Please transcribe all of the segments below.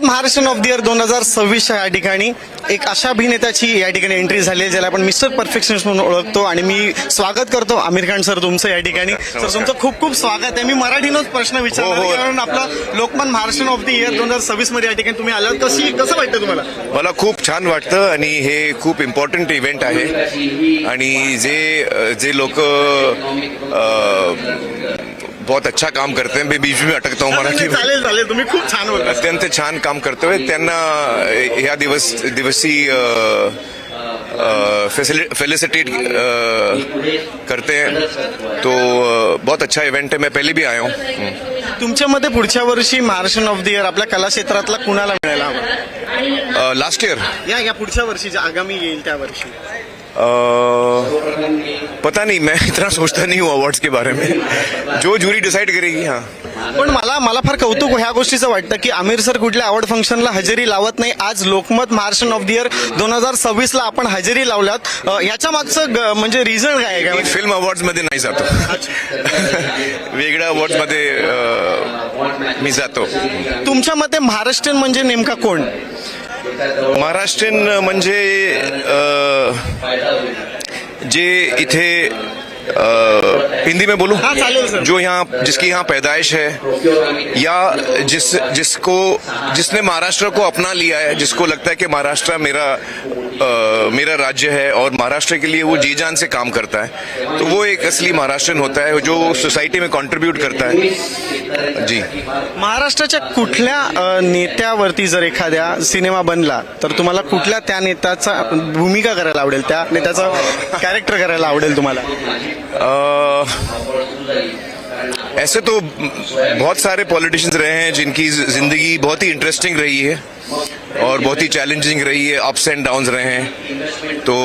Maharashtra of the year 2026 या ठिकाणी एक अशा अभिनेत्याची या ठिकाणी एंट्री झाली आहे ज्याला आपण मिस्टर परफेक्शनिस्ट म्हणून ओळखतो आणि मी स्वागत करतो आमिर खान सर तुमचं या ठिकाणी. सर तुमचं खूप खूप स्वागत आहे. मी मराठीनंच प्रश्न विचारणार कारण आपला लोकमान महाराष्ट्र ऑफ द इयर 2026 मध्ये या ठिकाणी तुम्ही आलात. कसं वाटतं तुम्हाला? मला खूप छान वाटतं आणि हे खूप इम्पॉर्टंट इव्हेंट आहे आणि जे लोक बहुत अच्छा काम करते हैं. मैं बीच में अटकता हूँ मराठी में. चालेल तुम्ही खूप छान बोलता. अत्यंत छान काम करतोय. त्यांना ह्या दिवसी फेलिसिटेट करते हैं तो बहुत अच्छा इव्हेंट है. मैं पहले भी आया हूँ. तुमच्या मते पुढच्या वर्षी महाराष्ट्र ऑफ द इयर आपल्या कला क्षेत्रातला कुणाला मिळायला हवा? लास्ट ईयर या पुढच्या वर्षी जे आगामी येईल त्या वर्षी पता नहीं. मैं इतना सोचता नहीं हूँ अवार्ड्स के बारे में. जो जूरी डिसाइड करेगी. हाँ पण मला फार कौतुक ह्या गोष्टीचं वाटतं की आमिर सर कुठल्या अवॉर्ड फंक्शनला हजेरी लावत नाही. आज Lokmat Maharashtra of the year 2026 ला आपण हजेरी लावल्यात. ह्याच्या मागचं म्हणजे रिझन काय आहे? फिल्म अवॉर्ड्स मध्ये नाही जातो. वेगळ्या अवॉर्ड्स मध्ये मी जातो. तुमच्या मते महाराष्ट्रीयन म्हणजे नेमका कोण? महाराष्ट्रीयन म्हणजे जे इथे हिंदी में बोलूं? हाँ चालेल सर. जो यहाँ जिसकी यहाँ पैदाइश है या जिसने महाराष्ट्र को अपना लिया है, जिसको लगता है कि महाराष्ट्र मेरा राज्य है और महाराष्ट्र के लिए वो जी जान से काम करता है, तो वो एक असली महाराष्ट्रन होता है जो सोसाइटी में कॉन्ट्रीब्यूट करता है. जी. महाराष्ट्राच्या कुठल्या नेत्यावरती जर एखाद्या सिनेमा बनला तर तुम्हाला कुठल्या त्या नेत्याचा भूमिका करायला आवडेल, त्या नेत्याचा कॅरेक्टर करायला आवडेल तुम्हाला? ऐसे तो बहुत सारे पॉलिटिशियंस रहे हैं जिनकी जिंदगी बहुत ही इंटरेस्टिंग रही है और बहुत ही चैलेंजिंग रही है. अप्स एंड डाउन्स रहे हैं. तो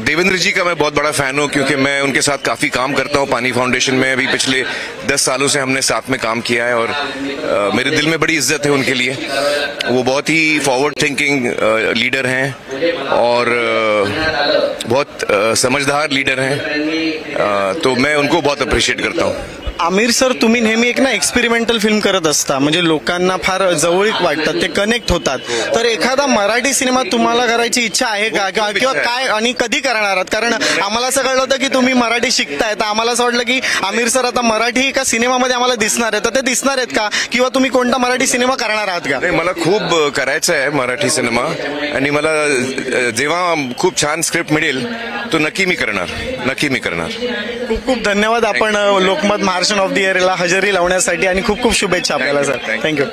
देवेंद्र जी का मैं बहुत बड़ा फैन हूँ क्योंकि मैं उनके साथ काफ़ी काम करता हूँ. पानी फाउंडेशन में अभी पिछले 10 सालों से हमने साथ में काम किया है और मेरे दिल में बड़ी इज्जत है उनके लिए. वो बहुत ही फॉरवर्ड थिंकिंग लीडर हैं और बहुत समझदार लीडर हैं. तो मैं उनको बहुत अप्रिशिएट करता हूँ. आमिर सर तुम्ही नेहमी एक एक्सपेरिमेंटल फिल्म करत असता म्हणजे लोकांना फार जवळीक वाटतात, ते कनेक्ट होतात. तर एखादा मराठी सिनेमा तुम्हाला करायची इच्छा आहे का किंवा काय आणि कधी करणार आहात? कारण आम्हाला असं कळलं होतं की तुम्ही मराठी शिकताय, तर आम्हाला असं वाटलं की आमिर सर आता मराठी एका सिनेमामध्ये आम्हाला दिसणार आहे, तर ते दिसणार आहेत का किंवा तुम्ही कोणता मराठी सिनेमा करणार आहात का? नाही, मला खूप करायचं आहे मराठी सिनेमा आणि मला जेव्हा खूप छान स्क्रिप्ट मिळेल तो नक्की मी करणार. खूप खूप धन्यवाद. आपण Lokmat Maharashtra of the year ला हजेरी लावण्यासाठी आणि खूप खूप शुभेच्छा आपल्याला सर. थँक्यू.